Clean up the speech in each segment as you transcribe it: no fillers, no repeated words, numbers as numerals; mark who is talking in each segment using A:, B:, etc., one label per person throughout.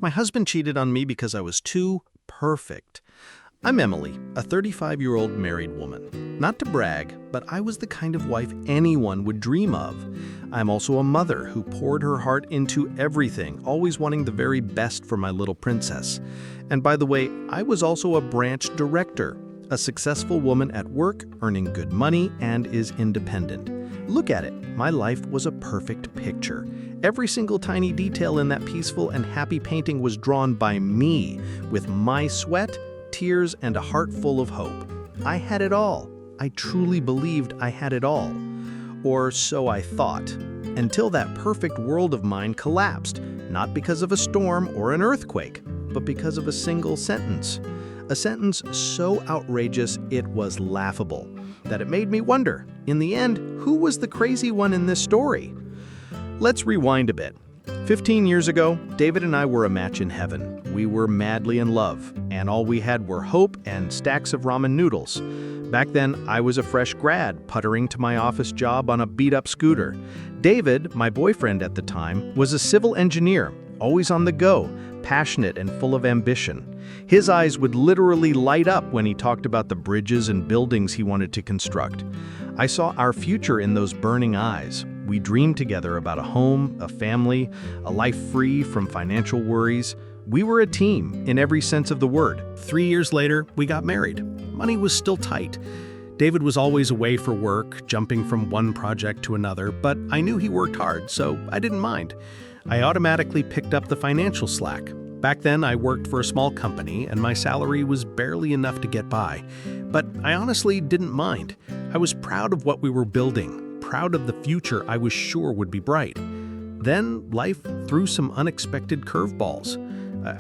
A: My husband cheated on me because I was too perfect. I'm Emily, a 35-year-old married woman. Not to brag, but I was the kind of wife anyone would dream of. I'm also a mother who poured her heart into everything, always wanting the very best for my little princess. And by the way, I was also a branch director, a successful woman at work, earning good money, and is independent. Look at it, my life was a perfect picture. Every single tiny detail in that peaceful and happy painting was drawn by me, with my sweat, tears, and a heart full of hope. I had it all. I truly believed I had it all. Or so I thought, until that perfect world of mine collapsed, not because of a storm or an earthquake, but because of a single sentence. A sentence so outrageous it was laughable, that it made me wonder, in the end, who was the crazy one in this story? Let's rewind a bit. 15 years ago, David and I were a match in heaven. We were madly in love, and all we had were hope and stacks of ramen noodles. Back then, I was a fresh grad, puttering to my office job on a beat-up scooter. David, my boyfriend at the time, was a civil engineer, always on the go, passionate and full of ambition. His eyes would literally light up when he talked about the bridges and buildings he wanted to construct. I saw our future in those burning eyes. We dreamed together about a home, a family, a life free from financial worries. We were a team in every sense of the word. 3 years later, we got married. Money was still tight. David was always away for work, jumping from one project to another, but I knew he worked hard, so I didn't mind. I automatically picked up the financial slack. Back then, I worked for a small company, and my salary was barely enough to get by. But I honestly didn't mind. I was proud of what we were building, proud of the future I was sure would be bright. Then life threw some unexpected curveballs.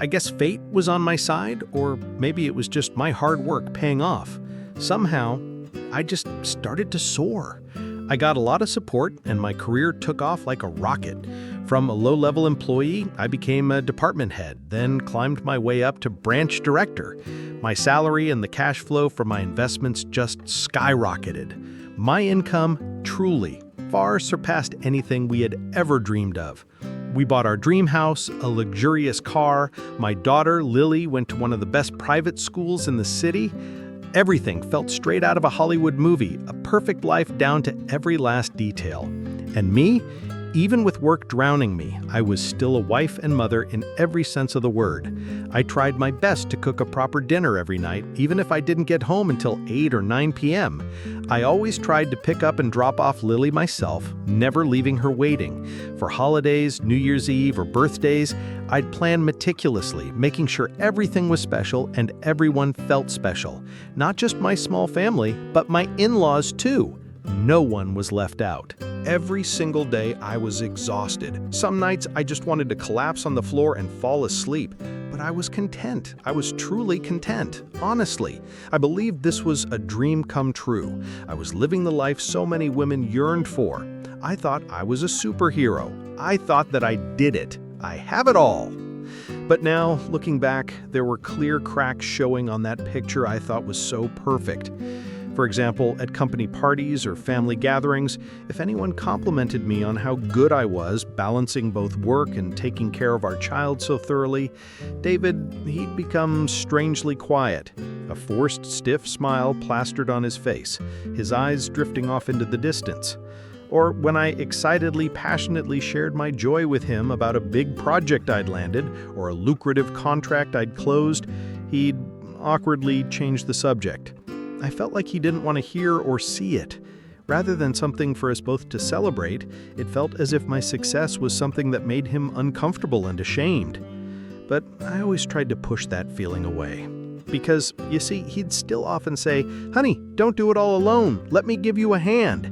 A: I guess fate was on my side, or maybe it was just my hard work paying off. Somehow, I just started to soar. I got a lot of support, and my career took off like a rocket. From a low-level employee, I became a department head, then climbed my way up to branch director. My salary and the cash flow from my investments just skyrocketed. My income truly far surpassed anything we had ever dreamed of. We bought our dream house, a luxurious car. My daughter, Lily, went to one of the best private schools in the city. Everything felt straight out of a Hollywood movie, a perfect life down to every last detail. And me? Even with work drowning me, I was still a wife and mother in every sense of the word. I tried my best to cook a proper dinner every night, even if I didn't get home until 8 or 9 p.m. I always tried to pick up and drop off Lily myself, never leaving her waiting. For holidays, New Year's Eve, or birthdays, I'd plan meticulously, making sure everything was special and everyone felt special. Not just my small family, but my in-laws too. No one was left out. Every single day I was exhausted. Some nights I just wanted to collapse on the floor and fall asleep. But I was content. I was truly content. Honestly, I believed this was a dream come true. I was living the life so many women yearned for. I thought I was a superhero. I thought that I did it. I have it all. But now, looking back, there were clear cracks showing on that picture I thought was so perfect. For example, at company parties or family gatherings, if anyone complimented me on how good I was balancing both work and taking care of our child so thoroughly, he'd become strangely quiet, a forced, stiff smile plastered on his face, his eyes drifting off into the distance. Or when I excitedly, passionately shared my joy with him about a big project I'd landed or a lucrative contract I'd closed, he'd awkwardly change the subject. I felt like he didn't want to hear or see it. Rather than something for us both to celebrate, it felt as if my success was something that made him uncomfortable and ashamed. But I always tried to push that feeling away. Because, you see, he'd still often say, "Honey, don't do it all alone. Let me give you a hand."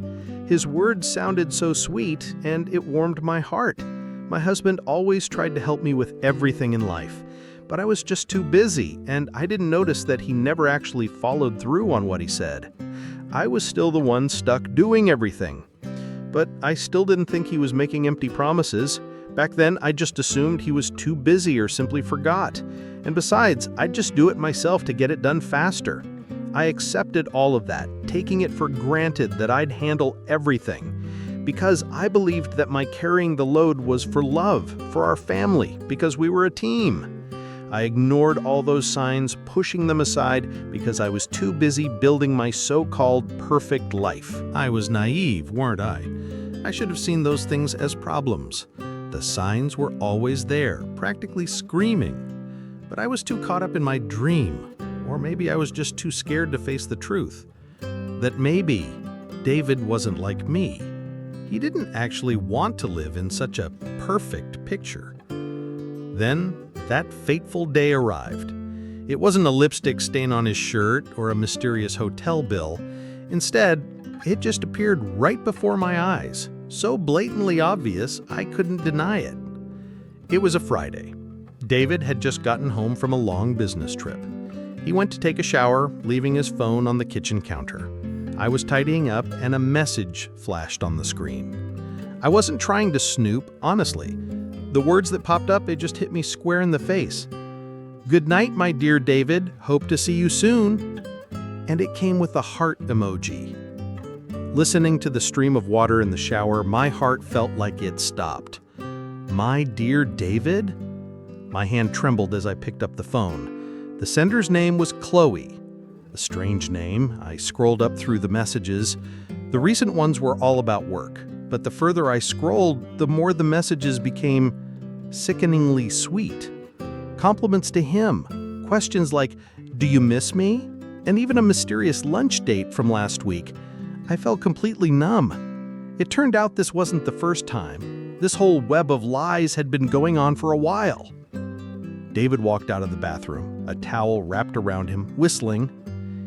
A: His words sounded so sweet, and it warmed my heart. My husband always tried to help me with everything in life. But I was just too busy, and I didn't notice that he never actually followed through on what he said. I was still the one stuck doing everything. But I still didn't think he was making empty promises. Back then, I just assumed he was too busy or simply forgot. And besides, I'd just do it myself to get it done faster. I accepted all of that, taking it for granted that I'd handle everything. because I believed that my carrying the load was for love, for our family, because we were a team. I ignored all those signs, pushing them aside because I was too busy building my so-called perfect life. I was naive, weren't I? I should have seen those things as problems. The signs were always there, practically screaming. But I was too caught up in my dream, or maybe I was just too scared to face the truth. That maybe David wasn't like me. He didn't actually want to live in such a perfect picture. Then, that fateful day arrived. It wasn't a lipstick stain on his shirt or a mysterious hotel bill. Instead, it just appeared right before my eyes, so blatantly obvious I couldn't deny it. It was a Friday. David had just gotten home from a long business trip. He went to take a shower, leaving his phone on the kitchen counter. I was tidying up and a message flashed on the screen. I wasn't trying to snoop, honestly. The words that popped up, it just hit me square in the face. "Good night, my dear David. Hope to see you soon." And it came with a heart emoji. Listening to the stream of water in the shower, my heart felt like it stopped. My dear David? My hand trembled as I picked up the phone. The sender's name was Chloe. A strange name. I scrolled up through the messages. The recent ones were all about work, but the further I scrolled, the more the messages became sickeningly sweet. Compliments to him, questions like, "Do you miss me?" and even a mysterious lunch date from last week. I felt completely numb. It turned out this wasn't the first time. This whole web of lies had been going on for a while. David walked out of the bathroom, a towel wrapped around him, whistling.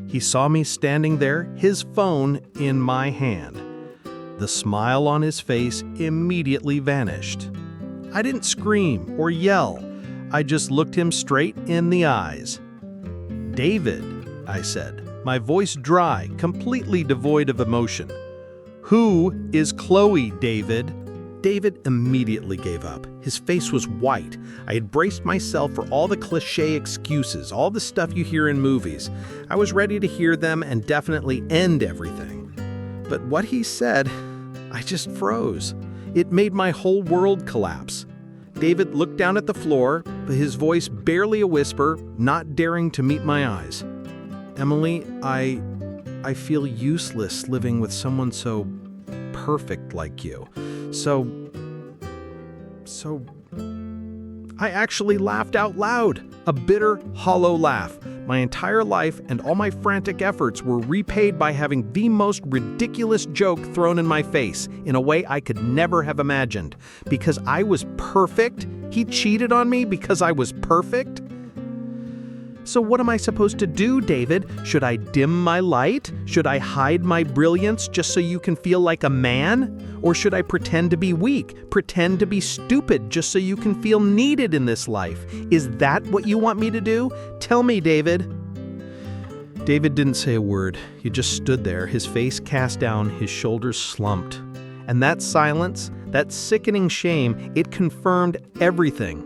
A: He saw me standing there, his phone in my hand. The smile on his face immediately vanished. I didn't scream or yell. I just looked him straight in the eyes. "David," I said, my voice dry, completely devoid of emotion. "Who is Chloe, David?" David immediately gave up. His face was white. I had braced myself for all the cliché excuses, all the stuff you hear in movies. I was ready to hear them and definitely end everything. But what he said, I just froze. It made my whole world collapse. David looked down at the floor, his voice barely a whisper, not daring to meet my eyes. "Emily, I feel useless living with someone so perfect like you. So I actually laughed out loud, a bitter, hollow laugh. My entire life and all my frantic efforts were repaid by having the most ridiculous joke thrown in my face in a way I could never have imagined. Because I was perfect? He cheated on me because I was perfect? So what am I supposed to do, David? Should I dim my light? Should I hide my brilliance just so you can feel like a man? Or should I pretend to be weak, pretend to be stupid just so you can feel needed in this life? Is that what you want me to do? Tell me, David. David didn't say a word. He just stood there, his face cast down, his shoulders slumped. And that silence, that sickening shame, it confirmed everything.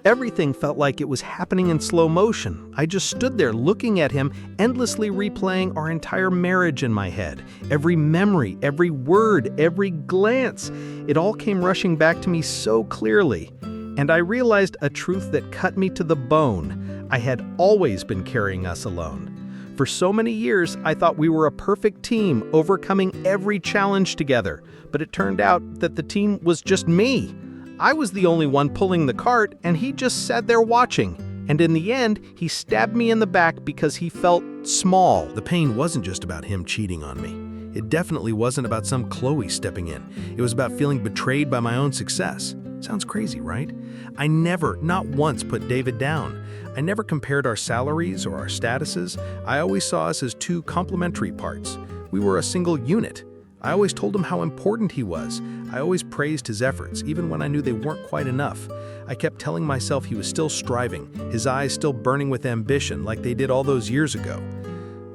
A: Everything felt like it was happening in slow motion. I just stood there looking at him, endlessly replaying our entire marriage in my head. Every memory, every word, every glance. It all came rushing back to me so clearly. And I realized a truth that cut me to the bone. I had always been carrying us alone. For so many years, I thought we were a perfect team, overcoming every challenge together. But it turned out that the team was just me. I was the only one pulling the cart, and he just sat there watching. And in the end, he stabbed me in the back because he felt small. The pain wasn't just about him cheating on me. It definitely wasn't about some Chloe stepping in. It was about feeling betrayed by my own success. Sounds crazy, right? I never, not once, put David down. I never compared our salaries or our statuses. I always saw us as two complementary parts. We were a single unit. I always told him how important he was. I always praised his efforts, even when I knew they weren't quite enough. I kept telling myself he was still striving, his eyes still burning with ambition like they did all those years ago.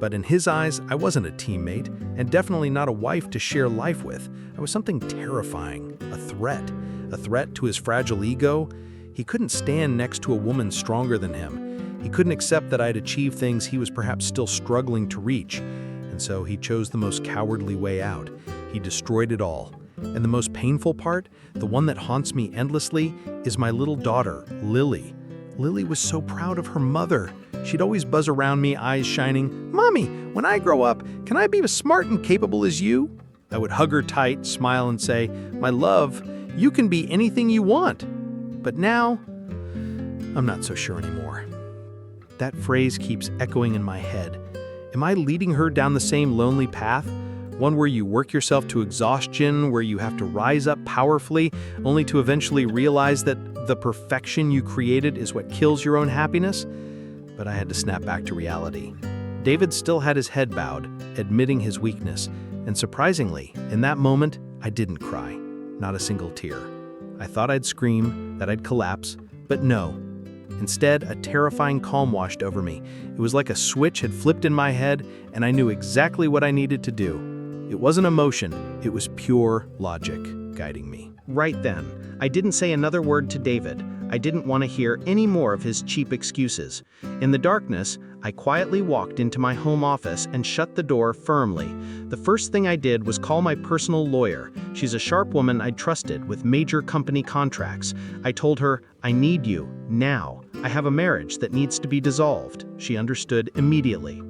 A: But in his eyes, I wasn't a teammate, and definitely not a wife to share life with. I was something terrifying, a threat to his fragile ego. He couldn't stand next to a woman stronger than him. He couldn't accept that I'd achieved things he was perhaps still struggling to reach. And so he chose the most cowardly way out. He destroyed it all. And the most painful part, the one that haunts me endlessly, is my little daughter, Lily. Lily was so proud of her mother. She'd always buzz around me, eyes shining. "Mommy, when I grow up, can I be as smart and capable as you?" I would hug her tight, smile, and say, "My love, you can be anything you want." But now, I'm not so sure anymore. That phrase keeps echoing in my head. Am I leading her down the same lonely path? One where you work yourself to exhaustion, where you have to rise up powerfully, only to eventually realize that the perfection you created is what kills your own happiness? But I had to snap back to reality. David still had his head bowed, admitting his weakness. And surprisingly, in that moment, I didn't cry. Not a single tear. I thought I'd scream, that I'd collapse, but no. Instead, a terrifying calm washed over me. It was like a switch had flipped in my head, and I knew exactly what I needed to do. It wasn't emotion, it was pure logic guiding me.
B: Right then, I didn't say another word to David. I didn't want to hear any more of his cheap excuses. In the darkness, I quietly walked into my home office and shut the door firmly. The first thing I did was call my personal lawyer. She's a sharp woman I trusted with major company contracts. I told her, "I need you, now. I have a marriage that needs to be dissolved." She understood immediately.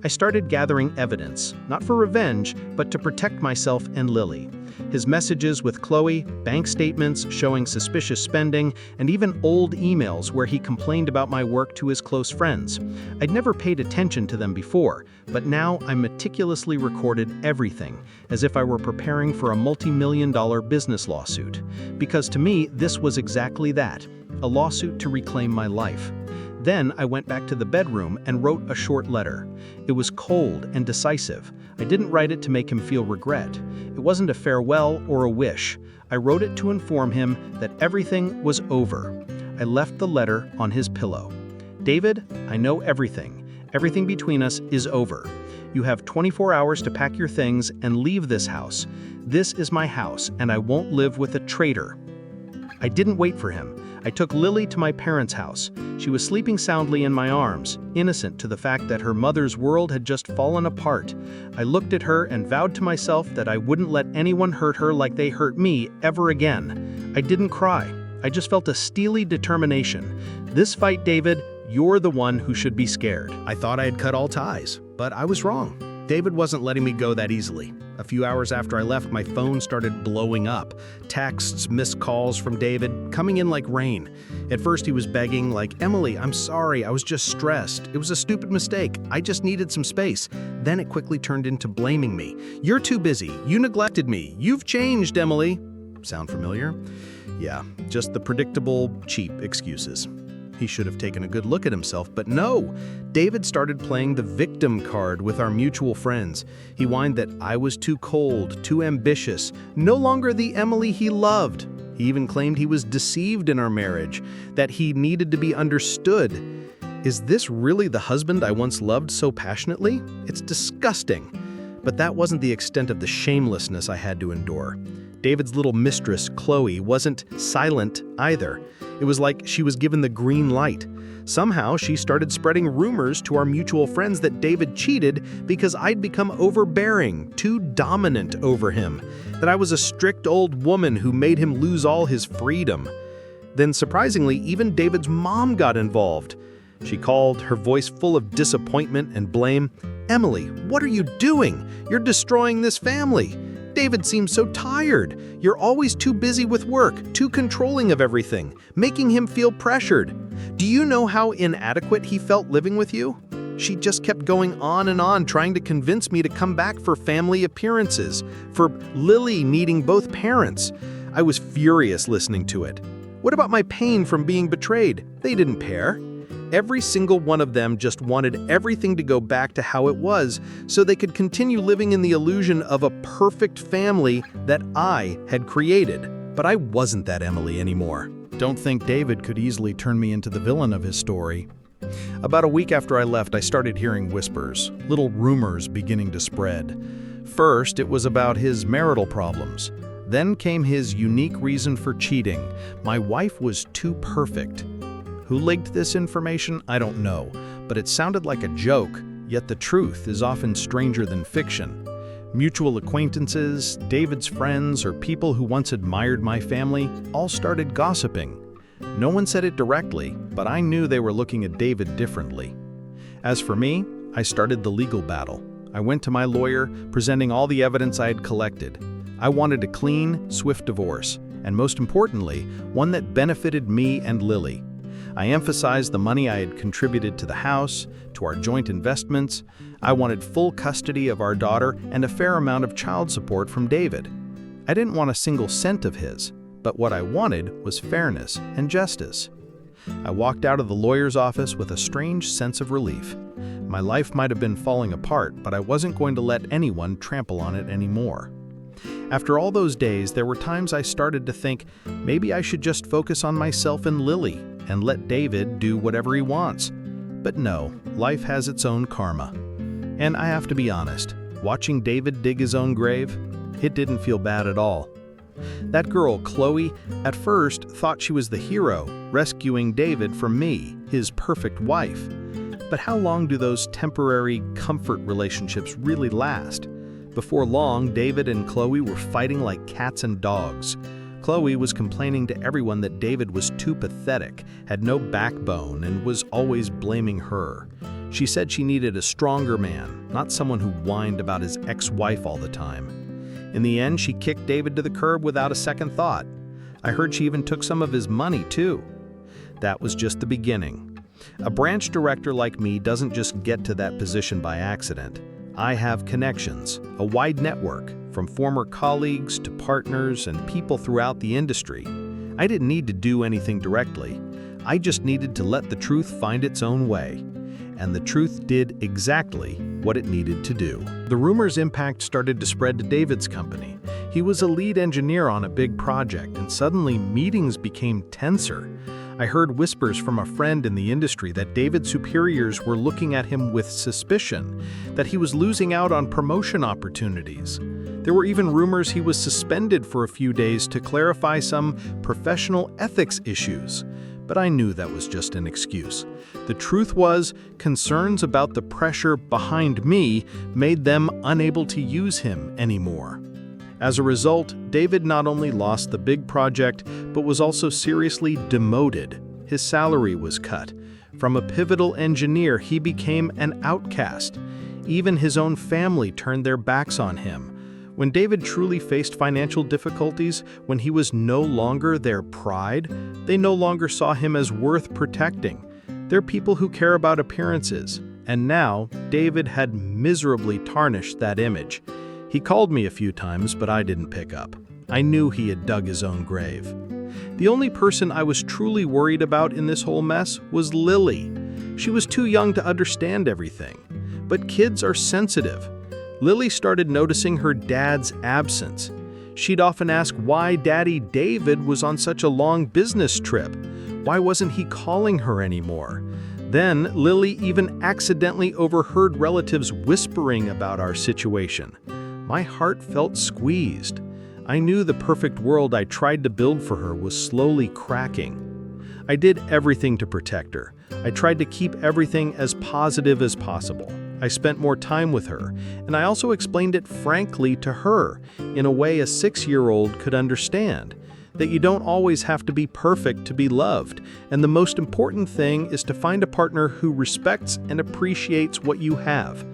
B: I started gathering evidence, not for revenge, but to protect myself and Lily. His messages with Chloe, bank statements showing suspicious spending, and even old emails where he complained about my work to his close friends. I'd never paid attention to them before, but now I meticulously recorded everything, as if I were preparing for a multi-million-dollar business lawsuit. Because to me, this was exactly that, a lawsuit to reclaim my life. Then I went back to the bedroom and wrote a short letter. It was cold and decisive. I didn't write it to make him feel regret. It wasn't a farewell or a wish. I wrote it to inform him that everything was over. I left the letter on his pillow. "David, I know everything. Everything between us is over. You have 24 hours to pack your things and leave this house. This is my house, and I won't live with a traitor." I didn't wait for him. I took Lily to my parents' house. She was sleeping soundly in my arms, innocent to the fact that her mother's world had just fallen apart. I looked at her and vowed to myself that I wouldn't let anyone hurt her like they hurt me ever again. I didn't cry. I just felt a steely determination. This fight, David, you're the one who should be scared.
A: I thought I had cut all ties, but I was wrong. David wasn't letting me go that easily. A few hours after I left, my phone started blowing up. Texts, missed calls from David, coming in like rain. At first he was begging, like, "Emily, I'm sorry, I was just stressed. It was a stupid mistake. I just needed some space." Then it quickly turned into blaming me. "You're too busy. You neglected me. You've changed, Emily." Sound familiar? Yeah, just the predictable, cheap excuses. He should have taken a good look at himself, but no! David started playing the victim card with our mutual friends. He whined that I was too cold, too ambitious, no longer the Emily he loved. He even claimed he was deceived in our marriage, that he needed to be understood. Is this really the husband I once loved so passionately? It's disgusting. But that wasn't the extent of the shamelessness I had to endure. David's little mistress, Chloe, wasn't silent either. It was like she was given the green light. Somehow, she started spreading rumors to our mutual friends that David cheated because I'd become overbearing, too dominant over him, that I was a strict old woman who made him lose all his freedom. Then, surprisingly, even David's mom got involved. She called, her voice full of disappointment and blame. "Emily, what are you doing? You're destroying this family. David seems so tired. You're always too busy with work, too controlling of everything, making him feel pressured. Do you know how inadequate he felt living with you?" She just kept going on and on, trying to convince me to come back for family appearances, for Lily needing both parents. I was furious listening to it. What about my pain from being betrayed? They didn't care. Every single one of them just wanted everything to go back to how it was, so they could continue living in the illusion of a perfect family that I had created. But I wasn't that Emily anymore. Don't think David could easily turn me into the villain of his story. About a week after I left, I started hearing whispers, little rumors beginning to spread. First, it was about his marital problems. Then came his unique reason for cheating. My wife was too perfect. Who leaked this information? I don't know, but it sounded like a joke, yet the truth is often stranger than fiction. Mutual acquaintances, David's friends, or people who once admired my family all started gossiping. No one said it directly, but I knew they were looking at David differently. As for me, I started the legal battle. I went to my lawyer, presenting all the evidence I had collected. I wanted a clean, swift divorce, and most importantly, one that benefited me and Lily. I emphasized the money I had contributed to the house, to our joint investments. I wanted full custody of our daughter and a fair amount of child support from David. I didn't want a single cent of his, but what I wanted was fairness and justice. I walked out of the lawyer's office with a strange sense of relief. My life might have been falling apart, but I wasn't going to let anyone trample on it anymore. After all those days, there were times I started to think maybe I should just focus on myself and Lily and let David do whatever he wants. But no, life has its own karma. And I have to be honest, watching David dig his own grave, it didn't feel bad at all. That girl, Chloe, at first thought she was the hero, rescuing David from me, his perfect wife. But how long do those temporary comfort relationships really last? Before long, David and Chloe were fighting like cats and dogs. Chloe was complaining to everyone that David was too pathetic, had no backbone, and was always blaming her. She said she needed a stronger man, not someone who whined about his ex-wife all the time. In the end, she kicked David to the curb without a second thought. I heard she even took some of his money, too. That was just the beginning. A branch director like me doesn't just get to that position by accident. I have connections, a wide network, from former colleagues to partners and people throughout the industry. I didn't need to do anything directly. I just needed to let the truth find its own way. And the truth did exactly what it needed to do. The rumor's impact started to spread to David's company. He was a lead engineer on a big project, and suddenly meetings became tenser. I heard whispers from a friend in the industry that David's superiors were looking at him with suspicion, that he was losing out on promotion opportunities. There were even rumors he was suspended for a few days to clarify some professional ethics issues. But I knew that was just an excuse. The truth was, concerns about the pressure behind me made them unable to use him anymore. As a result, David not only lost the big project, but was also seriously demoted. His salary was cut. From a pivotal engineer, he became an outcast. Even his own family turned their backs on him. When David truly faced financial difficulties, when he was no longer their pride, they no longer saw him as worth protecting. They're people who care about appearances, and now David had miserably tarnished that image. He called me a few times, but I didn't pick up. I knew he had dug his own grave. The only person I was truly worried about in this whole mess was Lily. She was too young to understand everything. But kids are sensitive. Lily started noticing her dad's absence. She'd often ask why Daddy David was on such a long business trip. Why wasn't he calling her anymore? Then Lily even accidentally overheard relatives whispering about our situation. My heart felt squeezed. I knew the perfect world I tried to build for her was slowly cracking. I did everything to protect her. I tried to keep everything as positive as possible. I spent more time with her, and I also explained it frankly to her, in a way a 6-year-old could understand, that you don't always have to be perfect to be loved, and the most important thing is to find a partner who respects and appreciates what you have.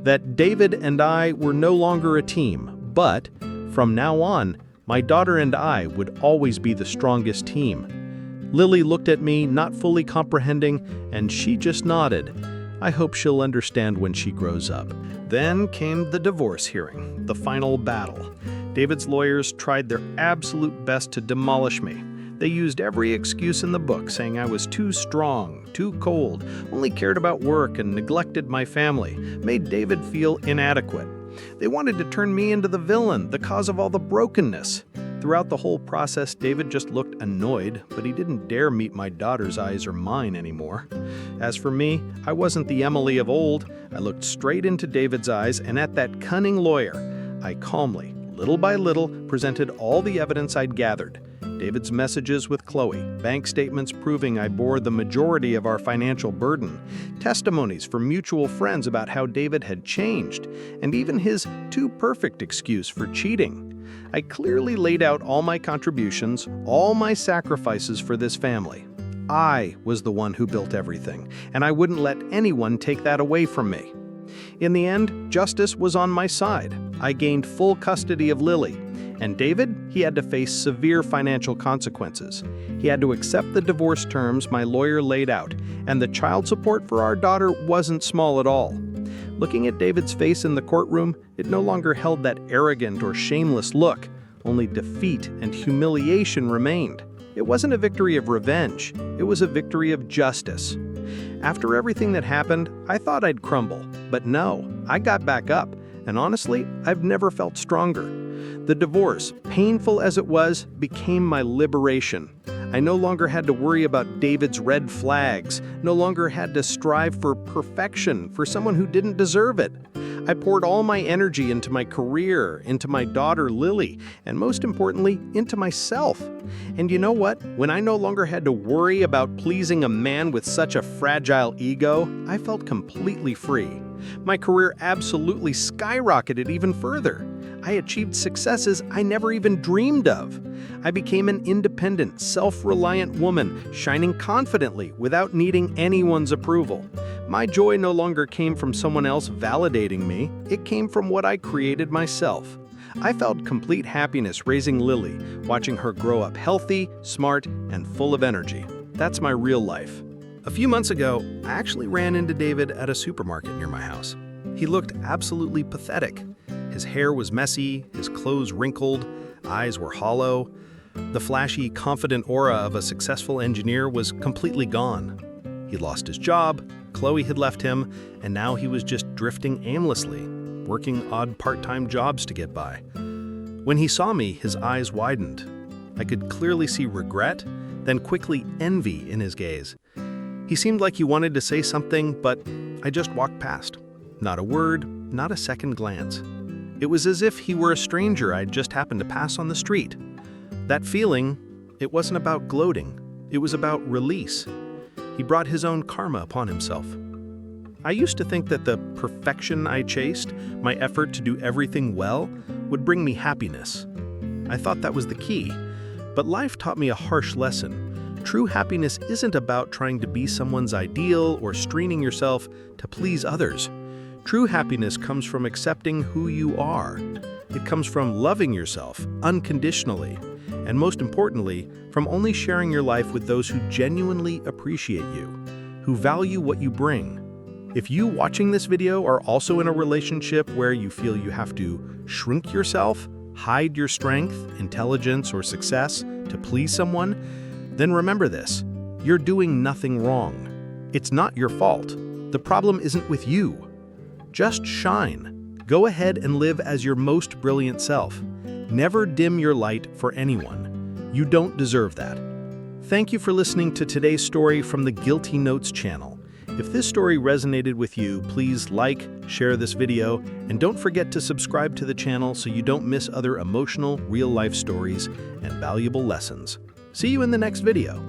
A: That David and I were no longer a team, but from now on, my daughter and I would always be the strongest team. Lily looked at me, not fully comprehending, and she just nodded. I hope she'll understand when she grows up. Then came the divorce hearing, the final battle. David's lawyers tried their absolute best to demolish me. They used every excuse in the book, saying I was too strong, too cold, only cared about work and neglected my family, made David feel inadequate. They wanted to turn me into the villain, the cause of all the brokenness. Throughout the whole process, David just looked annoyed, but he didn't dare meet my daughter's eyes or mine anymore. As for me, I wasn't the Emily of old. I looked straight into David's eyes, and at that cunning lawyer, I calmly, little by little, presented all the evidence I'd gathered. David's messages with Chloe, bank statements proving I bore the majority of our financial burden, testimonies from mutual friends about how David had changed, and even his too perfect excuse for cheating. I clearly laid out all my contributions, all my sacrifices for this family. I was the one who built everything, and I wouldn't let anyone take that away from me. In the end, justice was on my side. I gained full custody of Lily. And David, he had to face severe financial consequences. He had to accept the divorce terms my lawyer laid out, and the child support for our daughter wasn't small at all. Looking at David's face in the courtroom, it no longer held that arrogant or shameless look. Only defeat and humiliation remained. It wasn't a victory of revenge. It was a victory of justice. After everything that happened, I thought I'd crumble. But no, I got back up. And honestly, I've never felt stronger. The divorce, painful as it was, became my liberation. I no longer had to worry about David's red flags, no longer had to strive for perfection for someone who didn't deserve it. I poured all my energy into my career, into my daughter Lily, and most importantly, into myself. And you know what? When I no longer had to worry about pleasing a man with such a fragile ego, I felt completely free. My career absolutely skyrocketed even further. I achieved successes I never even dreamed of. I became an independent, self-reliant woman, shining confidently without needing anyone's approval. My joy no longer came from someone else validating me. It came from what I created myself. I felt complete happiness raising Lily, watching her grow up healthy, smart, and full of energy. That's my real life. A few months ago, I actually ran into David at a supermarket near my house. He looked absolutely pathetic. His hair was messy, his clothes wrinkled, eyes were hollow. The flashy, confident aura of a successful engineer was completely gone. He'd lost his job, Chloe had left him, and now he was just drifting aimlessly, working odd part-time jobs to get by. When he saw me, his eyes widened. I could clearly see regret, then quickly envy in his gaze. He seemed like he wanted to say something, but I just walked past. Not a word, not a second glance. It was as if he were a stranger I'd just happened to pass on the street. That feeling, it wasn't about gloating. It was about release. He brought his own karma upon himself. I used to think that the perfection I chased, my effort to do everything well, would bring me happiness. I thought that was the key. But life taught me a harsh lesson. True happiness isn't about trying to be someone's ideal or straining yourself to please others. True happiness comes from accepting who you are. It comes from loving yourself unconditionally, and most importantly, from only sharing your life with those who genuinely appreciate you, who value what you bring. If you watching this video are also in a relationship where you feel you have to shrink yourself, hide your strength, intelligence, or success to please someone, then remember this: you're doing nothing wrong. It's not your fault. The problem isn't with you. Just shine. Go ahead and live as your most brilliant self. Never dim your light for anyone. You don't deserve that. Thank you for listening to today's story from the Guilty Notes channel. If this story resonated with you, please like, share this video, and don't forget to subscribe to the channel so you don't miss other emotional, real-life stories and valuable lessons. See you in the next video.